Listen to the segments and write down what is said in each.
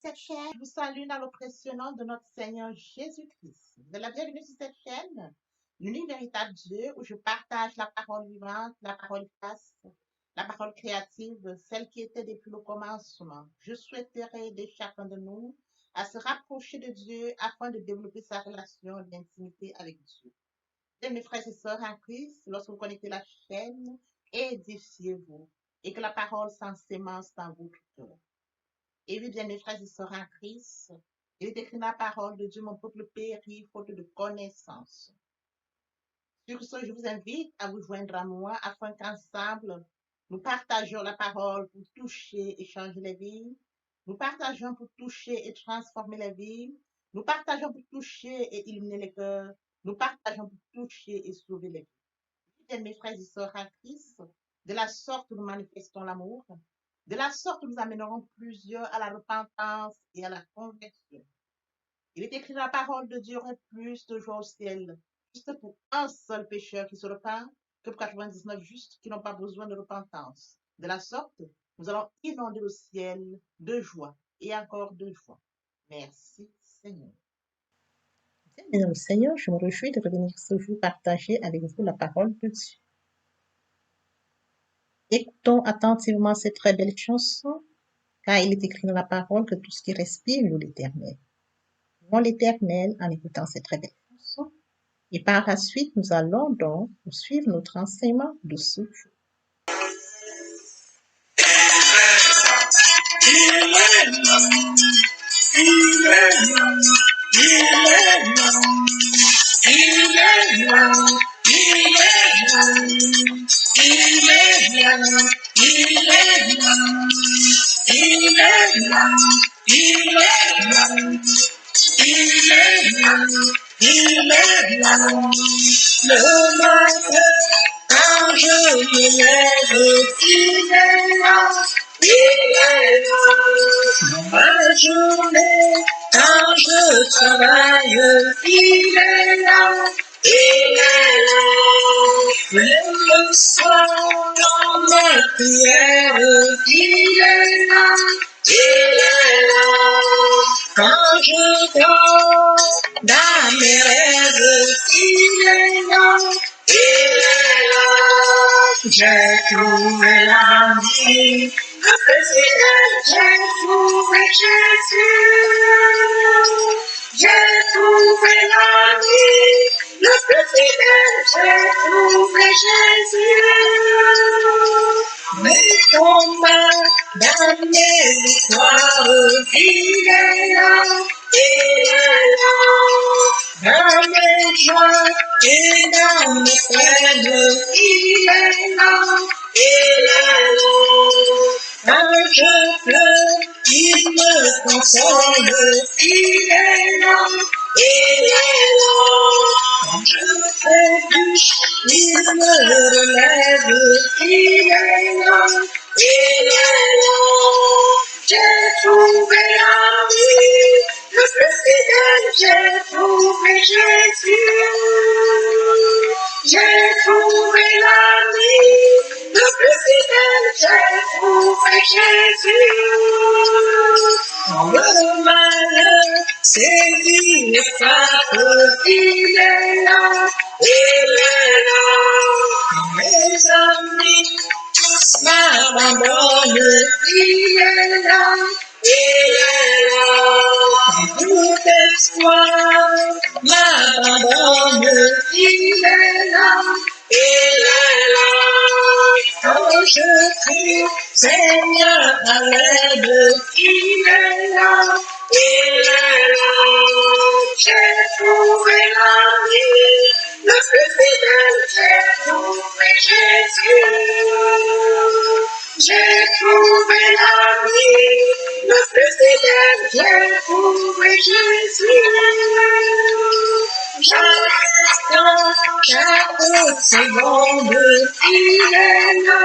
Cette chaîne, je vous salue dans le précieux nom de notre Seigneur Jésus-Christ. Vous êtes la bienvenue sur cette chaîne, l'unique véritable Dieu, où je partage la parole vivante, la parole efficace, la parole créative, celle qui était depuis le commencement. Je souhaiterais aider chacun de nous à se rapprocher de Dieu afin de développer sa relation d'intimité avec Dieu. Et mes frères et sœurs en Christ, lorsque vous connectez la chaîne, édifiez-vous et que la parole s'ensémence dans votre cœur. Et oui, bien, mes frères et sœurs en Christ, il est écrit dans la parole de Dieu, mon peuple périt faute de connaissance. Sur ce, je vous invite à vous joindre à moi afin qu'ensemble, nous partagions la parole pour toucher et changer les vies. Nous partageons pour toucher et transformer les vies. Nous partageons pour toucher et illuminer les cœurs. Nous partageons pour toucher et sauver les vies. Bien, mes frères et sœurs en Christ, de la sorte nous manifestons l'amour. De la sorte, nous amènerons plusieurs à la repentance et à la conversion. Il est écrit dans la parole de Dieu, aurait plus de joie au ciel, juste pour un seul pécheur qui se repent, que pour 99 justes qui n'ont pas besoin de repentance. De la sorte, nous allons inonder le ciel de joie et encore de joie. Merci, Seigneur. Bien, le Seigneur, je me réjouis de revenir ce jour partager avec vous la parole de Dieu. Écoutons attentivement cette très belle chanson, car il est écrit dans la parole que tout ce qui respire loue l'Éternel. Louons l'Éternel en écoutant cette très belle chanson. Et par la suite, nous allons donc poursuivre notre enseignement de ce jour. Le matin, quand je me lève, il est là, il est là. Dans ma journée, quand je travaille, il est là, il est là. Même le soir, dans mes prières, il est là, il est là. Quand je dors dans mes rêves, il est là, il est là. J'ai trouvé la vie, le président, j'ai trouvé Jésus. J'ai trouvé la vie, le président, j'ai trouvé Jésus. Mes combats dans mes victoires, il est là, il est là. Dans mes joies et dans mes peines, il est là, il est là. Quand je pleure, il me console, il est là, il est là. Quand je trébuche, il me relève, il est là, il est là. J'ai trouvé la vie, le plus fidèle, j'ai trouvé Jésus. J'ai trouvé la vie, le plus fidèle, j'ai trouvé Jésus. Quand le malheur sévit et frappe, il est là, il est là. Quand mes amis tous m'abandonnent, il est là, il est là. Quand tout espoir m'abandonne, il est là, il est là. Quand je crie, Seigneur, à l'aide, il est là, il est là. J'ai trouvé la vie, le plus fidèle, j'ai trouvé Jésus. J'ai trouvé la vie, le plus fidèle, j'ai trouvé Jésus. Chaque seconde, il est là,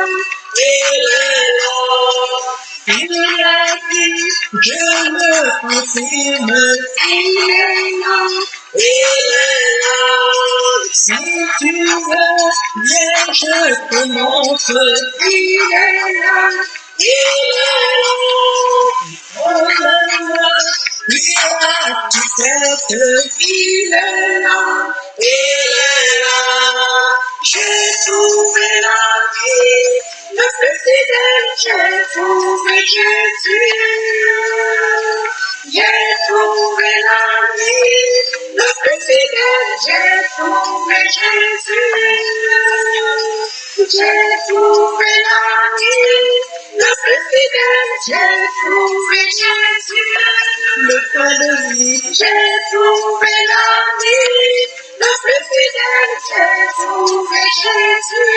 il est là. Il a dit, je me confirme, il est là, il est là. Si tu veux, viens, je te montre, il est là, il est là. Oh là, lui a tout fait, il est là, il est là. J'ai trouvé la vie, le plus fidèle, j'ai trouvé Jésus. J'ai trouvé la vie, le plus fidèle, j'ai trouvé Jésus. J'ai trouvé la vie, le plus fidèle, j'ai trouvé Jésus. Le pain de vie, j'ai trouvé la vie, le plus fidèle, j'ai trouvé Jésus.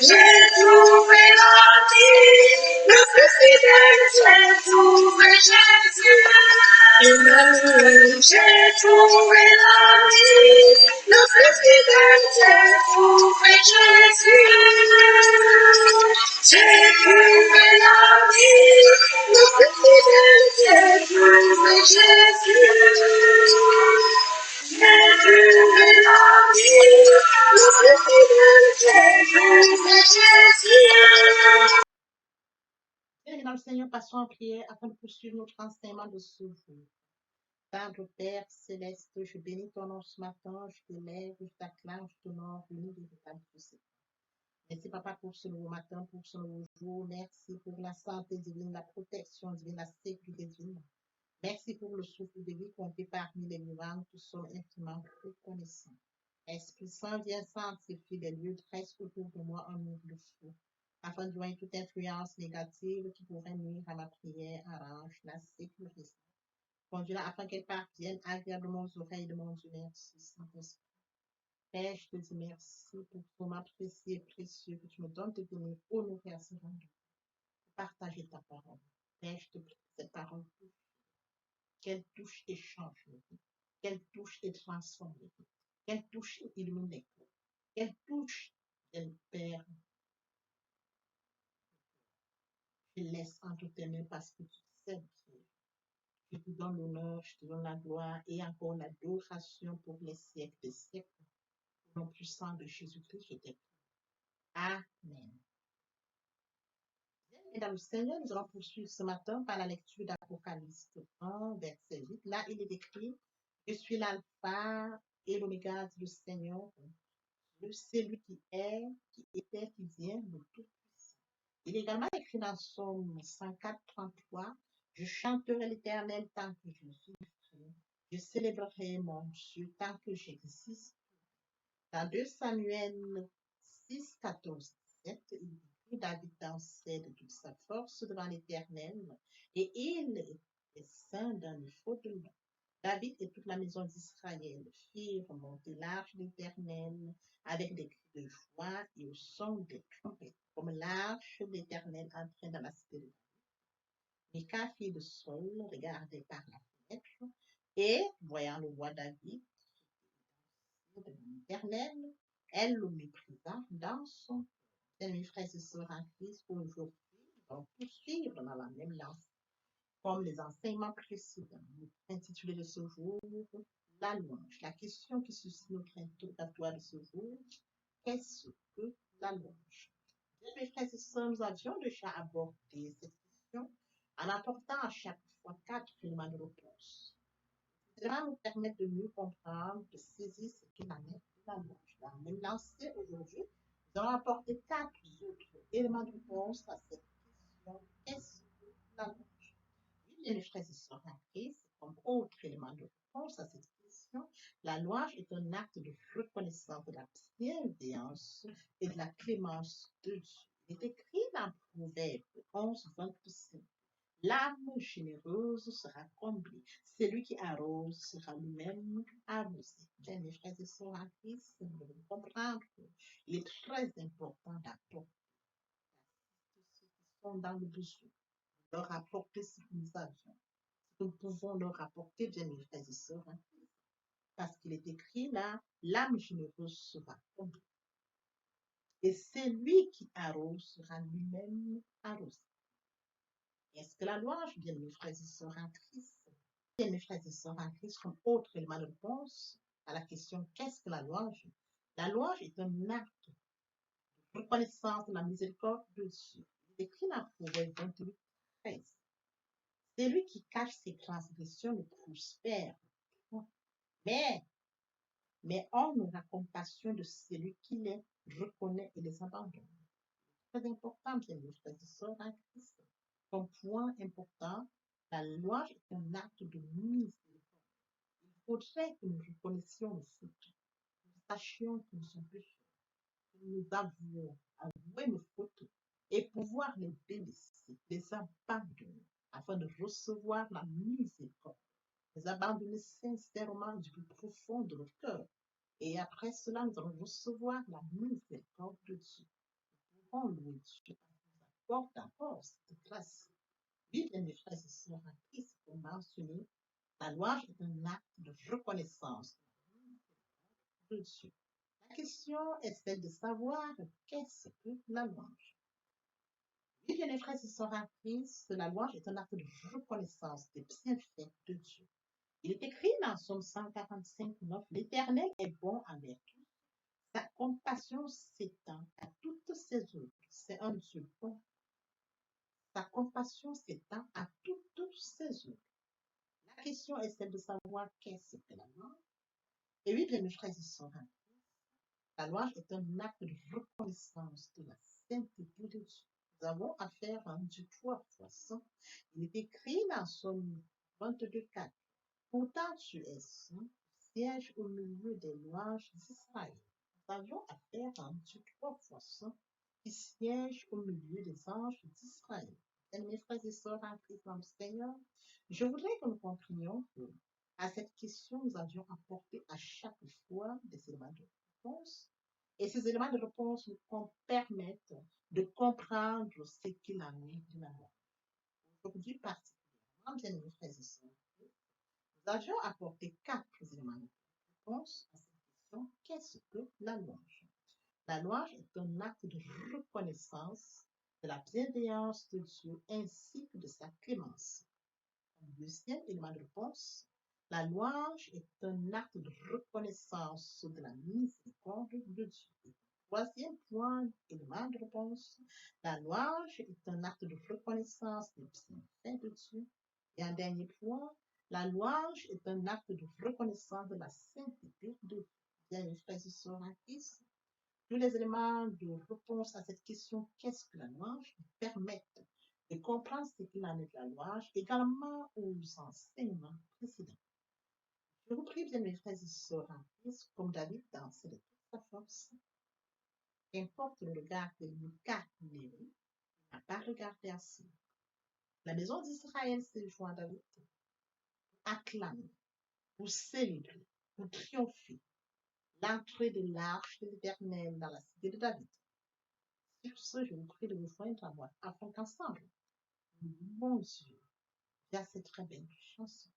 J'ai trouvé la vie, le plus fidèle, j'ai trouvé Jésus. Emmanuel, j'ai trouvé la vie, le plus fidèle, j'ai trouvé Jésus. J'ai trouvé la vie, le plus fidèle, j'ai trouvé Jésus. J'ai trouvé la vie, le plus fidèle, j'ai trouvé Jésus. Bien, dans le Seigneur, passons en prière afin de poursuivre notre enseignement de ce jour. Tendre Père céleste, je bénis ton nom ce matin, je t'élève, je t'acclame, je t'honore, béni véritable Dieu. Merci Papa pour ce nouveau matin, pour ce nouveau jour. Merci pour la santé divine, la protection divine, la sécurité divine. Merci pour le souffle de vie compté parmi les vivants. Nous sommes infiniment reconnaissants. Esprit Saint, viens sanctifier les lieux, dresse autour de moi un mur de feu, afin de voir toute influence négative qui pourrait nuire à ma prière, arrange la sécurité. Conduis-la afin qu'elle parvienne agréablement aux oreilles de mon Dieu. Merci, Saint-Esprit. Père, je te dis merci pour ton moment précieux et précieux que tu me donnes de venir honorer à ce rendez-vous, partager ta parole. Père, je te prie que cette parole qu'elle touche et change le vie, qu'elle touche et transforme le vie, qu'elle touche et illumine les cœurs, qu'elle touche, elle Père, je laisse entre tes mains parce que tu sais qui est. Je te donne l'honneur, je te donne la gloire et encore l'adoration pour les siècles des siècles. Au nom puissant de Jésus-Christ, je t'ai prie. Amen. Et dans le Seigneur, nous allons poursuivre ce matin par la lecture d'Apocalypse 1, verset 8. Là, il est écrit, je suis l'alpha et l'oméga, dit le Seigneur, celui qui est, qui était, qui vient, le Tout-Puissant. Il est également écrit dans Psaume 104, 33, je chanterai l'Éternel tant que je suis vivant. Je célébrerai mon Dieu tant que j'existe. Dans 2 Samuel 6, 14, 17, il dit David dansait de toute sa force devant l'Éternel, et il est saint dans le faux de l'eau. David et toute la maison d'Israël firent monter l'arche de l'Éternel avec des cris de joie et au son des trompettes, comme l'arche de l'Éternel entrait dans la cité de David. Mika, fille de Saul, regardait par la fenêtre, et, voyant le roi David, de l'Éternel, elle le méprisa dans son cœur. Mes frères et sœurs en Christ, aujourd'hui, nous allons poursuivre dans la même lancée, comme les enseignements précédents. Intitulé de ce jour, la louange. La question qui suscite notre interrogatoire de ce jour, qu'est-ce que la louange? Bien, mes frères et sœurs, nous avions déjà abordé cette question en apportant à chaque fois 4 éléments de réponse. Cela nous permet de mieux comprendre, de saisir ce qu'il en est de la louange. Dans la même lancée, aujourd'hui, nous allons apporter 4 autres éléments de réponse à cette question. Qu'est-ce que la louange? Oui, bien, mes frères et sœurs en Christ, comme autre élément de réponse à cette question, la louange est un acte de reconnaissance de la bienveillance et de la clémence de Dieu. Il est écrit dans Proverbe 11, 25. L'âme généreuse sera comblée. Celui qui arrose sera lui-même arrosé. Bien, mes frères et sœurs en Christ, nous devons comprendre qu'il est très important d'apporter ceux qui sont dans le besoin, leur apporter ce que nous avions. Nous pouvons leur apporter, bien, mes frères et sœurs en Christ. Parce qu'il est écrit là, l'âme généreuse sera comblée. Et celui qui arrose sera lui-même arrosé. Est-ce que la louange, bien, mes frères et sœurs en Christ, bien, mes frères et sœurs en Christ, comme autre élément de réponse à la question qu'est-ce que la louange? La louange est un acte reconnaissance de la miséricorde de Dieu. Il est écrit dans Proverbe 28, 13. Celui qui cache ses transgressions ne prospère. Mais, mais on aura compassion de celui qui les reconnaît et les abandonne. Très important, bien sûr, frères et sœurs en Christ. Comme point important, la louange est un acte de miséricorde. Il faudrait que nous reconnaissions nos fautes, que nous sachions que nous sommes pécheurs, que nous avouer nos fautes et pouvoir les délaisser, les abandonner, afin de recevoir la miséricorde, les abandonner sincèrement du plus profond de notre cœur. Et après cela, nous allons recevoir la miséricorde de Dieu. Nous pouvons louer Dieu parce qu'il nous accorde d'abord cette grâce. Oui, bien mes frères et sœurs en Christ, pour mentionner, la louange est un acte de reconnaissance de Dieu. La question est celle de savoir qu'est-ce que la louange. Oui, bien mes frères et sœurs en Christ, la louange est un acte de reconnaissance des bienfaits de Dieu. Il est écrit dans Psaume 145, 9, l'Éternel est bon envers tous, sa compassion s'étend à toutes ses œuvres. C'est un Dieu bon. Sa compassion s'étend à toutes ses œuvres. La question est celle de savoir qu'est-ce que la louange. Et oui, bien mes frères et sœurs, la louange est un acte de reconnaissance de la sainteté de Dieu. Nous avons affaire à un Dieu trois fois saint. Il est écrit dans Psaume 22, 4. Pourtant tu es saint, siège au milieu des louanges d'Israël. Nous avions affaire à un Dieu trois fois saint qui siège au milieu des anges d'Israël. Et mes frères et sœurs en Christ dans le Seigneur, je voudrais que nous comprenions que à cette question, nous avions apporté à chaque fois des éléments de réponse. Et ces éléments de réponse nous permettent de comprendre ce qu'il en est de la loi. Aujourd'hui, particulièrement, bien mes frères et sœurs, nous avions apporté quatre éléments de réponse à cette question. Qu'est-ce que la louange? La louange est un acte de reconnaissance de la bienveillance de Dieu ainsi que de sa clémence. Deuxième élément de réponse, la louange est un acte de reconnaissance de la miséricorde de Dieu. Troisième point, élément de réponse, la louange est un acte de reconnaissance des bienfaits de Dieu. Et un dernier point, la louange est un acte de reconnaissance de la sainteté de Dieu. Bien, mes frères et sœurs en Christ, tous les éléments de réponse à cette question, qu'est-ce que la louange, permettent de comprendre ce qu'il en est de la louange, également aux enseignements précédents. Je vous prie, bien mes frères et sœurs en Christ, comme David dansait de toute sa force, qu'importe le regard que Lucas il n'a pas regardé ainsi. La maison d'Israël s'est joint à David pour acclamer, pour célébrer, pour triompher l'entrée de l'arche de l'Éternel dans la cité de David. Sur ce, je vous prie de vous joindre à moi afin qu'ensemble, nous louons Dieu via cette très belle chanson.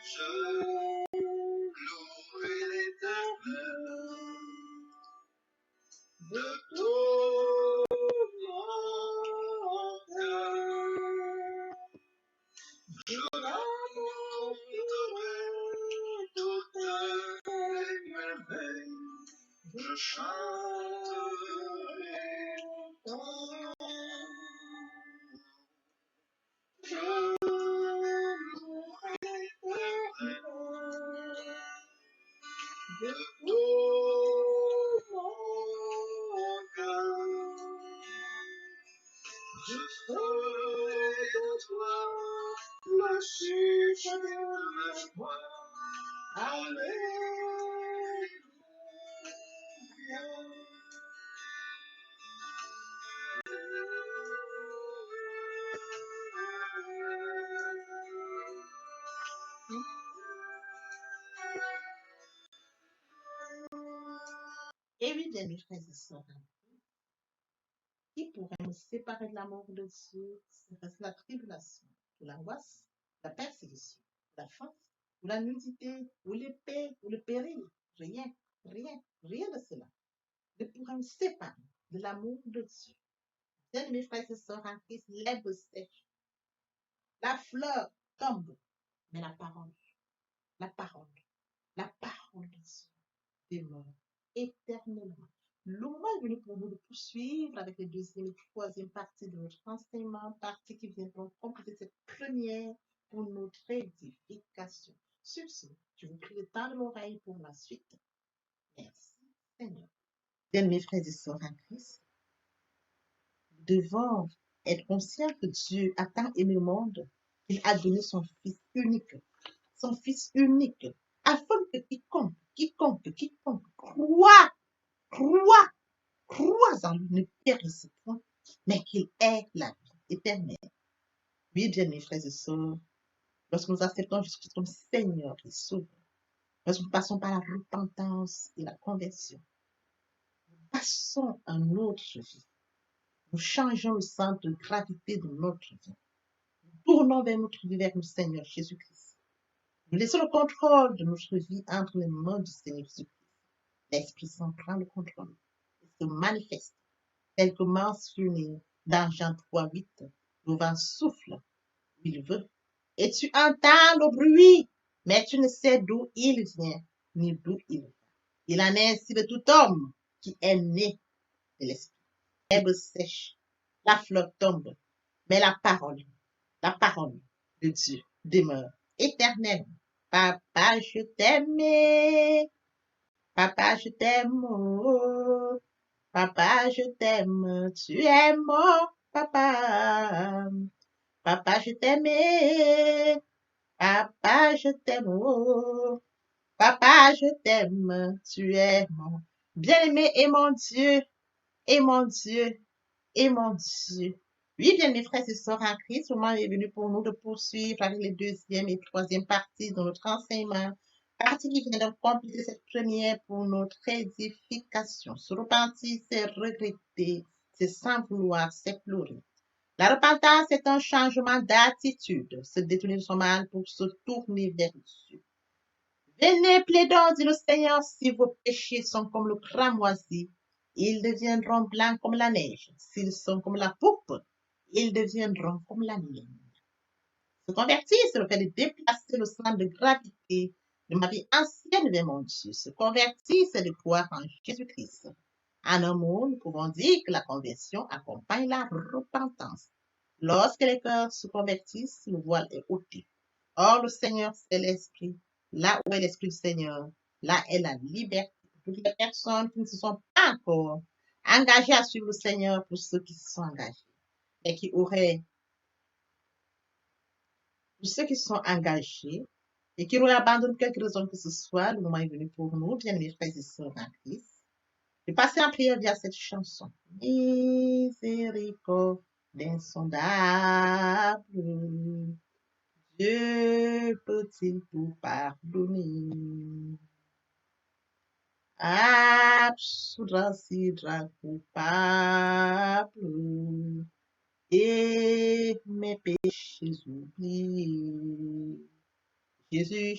Je louerai l'Éternel de tout mon cœur. Je raconterai toutes les merveilles. Je chanterai ton nom. Je louerai l'Éternel de tout mon cœur. Je ferai de toi Et oui, bien, mes frères et sœurs, qui pourrait nous séparer de l'amour de Dieu? C'est la tribulation, ou l'angoisse, la persécution, la faim, ou la nudité, ou l'épée, ou le péril. Rien, rien, rien de cela ne pourra nous séparer de l'amour de Dieu. Bien, mes frères et sœurs en Christ, l'herbe sèche, la fleur tombe, mais la parole, la parole de Dieu demeure éternellement. Le moment est venu pour nous de poursuivre avec les deuxième et troisième parties de notre enseignement, partie qui viendront compléter cette première pour notre édification. Sur ce, je vous prie de tendre l'oreille pour la suite. Merci, Seigneur. Bien, mes frères et sœurs en Christ, nous devons être conscients que Dieu a tant aimé le monde qu'il a donné son Fils unique, afin que quiconque croit en lui ne périsse point, mais qu'il ait la vie éternelle. Oui, bien, mes frères et sœurs, lorsque nous acceptons Jésus-Christ comme Seigneur et Sauveur, lorsque nous passons par la repentance et la conversion, nous passons à notre vie. Nous changeons le centre de gravité de notre vie. Nous tournons vers notre vie, vers le Seigneur Jésus-Christ. Nous laissons le contrôle de notre vie entre les mains du Seigneur Jésus-Christ. L'Esprit Saint prend le contrôle et se manifeste, tel que mentionné dans Jean 3:8. Le vent souffle où il veut, et tu entends le bruit, mais tu ne sais d'où il vient, ni d'où il va. Il en est ainsi de tout homme qui est né de l'Esprit. L'herbe sèche, la fleur tombe, mais la parole de Dieu demeure éternelle. Papa, je t'aime. Papa, je t'aime. Oh. Papa, je t'aime. Tu es mon papa. Papa, je t'aime. Papa, je t'aime. Oh. Papa, je t'aime. Tu es mon bien-aimé et mon Dieu. Et mon Dieu. Et mon Dieu. Oui, bien, mes frères et sœurs en Christ, le moment est venu pour nous de poursuivre avec les deuxième et troisième parties de notre enseignement. Partie qui vient de compléter cette première pour notre édification. Se repentir, c'est regretter, c'est sans vouloir, c'est pleurer. La repentance est un changement d'attitude, se détourner de son mal pour se tourner vers Dieu. Venez, plaidons, dit le Seigneur, si vos péchés sont comme le cramoisi, ils deviendront blancs comme la neige. S'ils sont comme la pourpre, ils deviendront comme la laine. Se convertir, c'est le fait de déplacer le centre de gravité de ma vie ancienne vers mon Dieu. Se convertir, c'est de croire en Jésus-Christ. En un mot, nous pouvons dire que la conversion accompagne la repentance. Lorsque les cœurs se convertissent, le voile est ôté. Or, le Seigneur, c'est l'Esprit. Là où est l'Esprit du Seigneur, là est la liberté. Pour toutes les personnes qui ne se sont pas encore engagées à suivre le Seigneur, pour ceux qui se sont engagés, et pour ceux qui sont engagés, et qui auraient abandonné quelque raison que ce soit, le moment est venu pour nous, bien mes frères et sœurs en Christ, de passer en prière via cette chanson. Miséricorde insondable, Dieu peut-il tout pardonner? Absoudra sidra coupable et mes péchés oubliés. Jésus,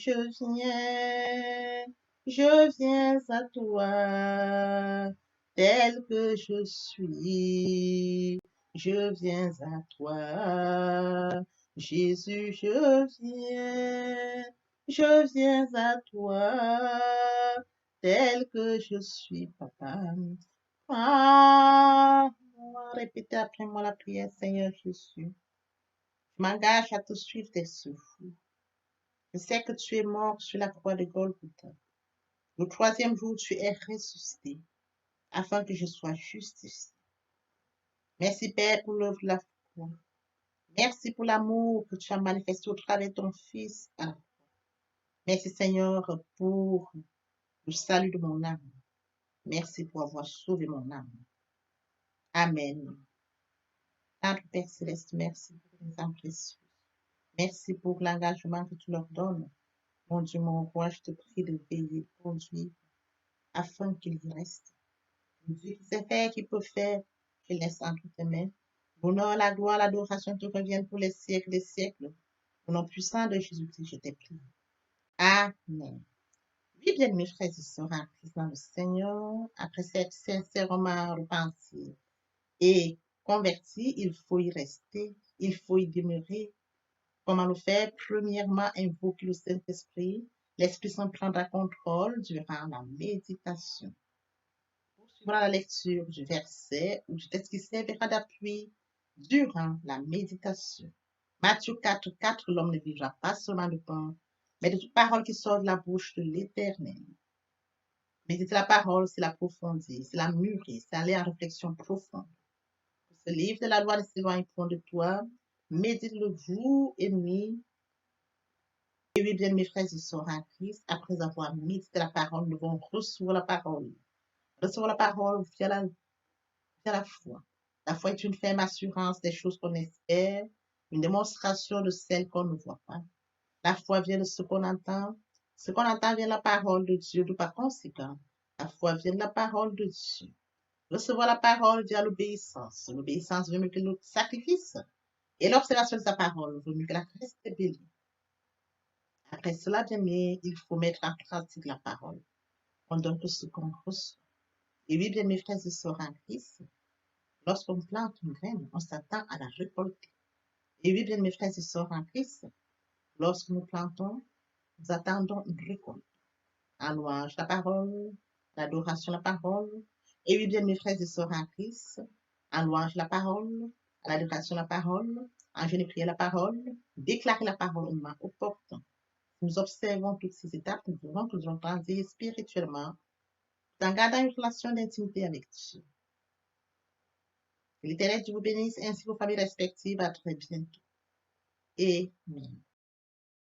je viens à toi, tel que je suis. Je viens à toi, Jésus, je viens à toi, tel que je suis, papa. Ah, répétez après moi la prière, Seigneur Jésus. Je m'engage à te suivre tes souffles. Je sais que tu es mort sur la croix de Golgotha. Le troisième jour, tu es ressuscité, afin que je sois justifié. Merci, Père, pour l'œuvre de la croix. Merci pour l'amour que tu as manifesté au travers de ton Fils. Merci Seigneur pour le salut de mon âme. Merci pour avoir sauvé mon âme. Amen. Notre Père Céleste, merci pour les âmes précieuses. Merci pour l'engagement que tu leur donnes. Mon Dieu, mon roi, je te prie de veiller, conduire, afin qu'ils y restent. Dieu qui sait faire, qui peut faire, je laisse entre tes mains. L'honneur, la gloire, l'adoration te reviennent pour les siècles des siècles. Au nom puissant de Jésus-Christ, je t'ai prié. Amen. Oui, bien, mes frères et sœurs en Christ dans le Seigneur, après s'être sincèrement repenti et converti, il faut y rester, il faut y demeurer. Comment le faire? Premièrement, invoquer le Saint-Esprit. L'Esprit Saint prendra contrôle durant la méditation. Poursuivra la lecture du verset ou du texte qui servira d'appui durant la méditation. Matthieu 4:4, l'homme ne vivra pas seulement de pain, mais de toute parole qui sort de la bouche de l'Éternel. Méditer la parole, c'est l'approfondir, c'est la mûrir, c'est aller en réflexion profonde. Ce livre de la loi ne s'éloigne point de toi. Médite-le jour et nuit. Et oui, bien, mes frères et sœurs en Christ, après avoir médité la parole, nous devons recevoir la parole. Recevoir la parole via la foi. La foi est une ferme assurance des choses qu'on espère, une démonstration de celles qu'on ne voit pas. La foi vient de ce qu'on entend. Ce qu'on entend vient de la parole de Dieu. De par conséquent, la foi vient de la parole de Dieu. Recevoir la parole via l'obéissance. L'obéissance veut mieux que le sacrifice. Et l'observation de sa parole vaut mieux que la graisse des béliers. Après cela, bien aimé, il faut mettre en pratique la parole. On donne tout ce qu'on reçoit. Et oui, bien mes frères et sœurs en Christ, lorsqu'on plante une graine, on s'attend à la récolter. Et oui, bien mes frères et sœurs en Christ, lorsque nous plantons, nous attendons une récolte. En louange la parole, l'adoration la parole. Et oui, bien mes frères et sœurs en Christ, en louange la parole, à l'adoration la parole, en jeûne et prière la parole, déclarer la parole au moment opportun. Nous observons toutes ces étapes, nous verrons que nous allons grandir spirituellement, en gardant une relation d'intimité avec Dieu. Que l'Éternel Dieu vous bénisse ainsi vos familles respectives. À très bientôt. Amen.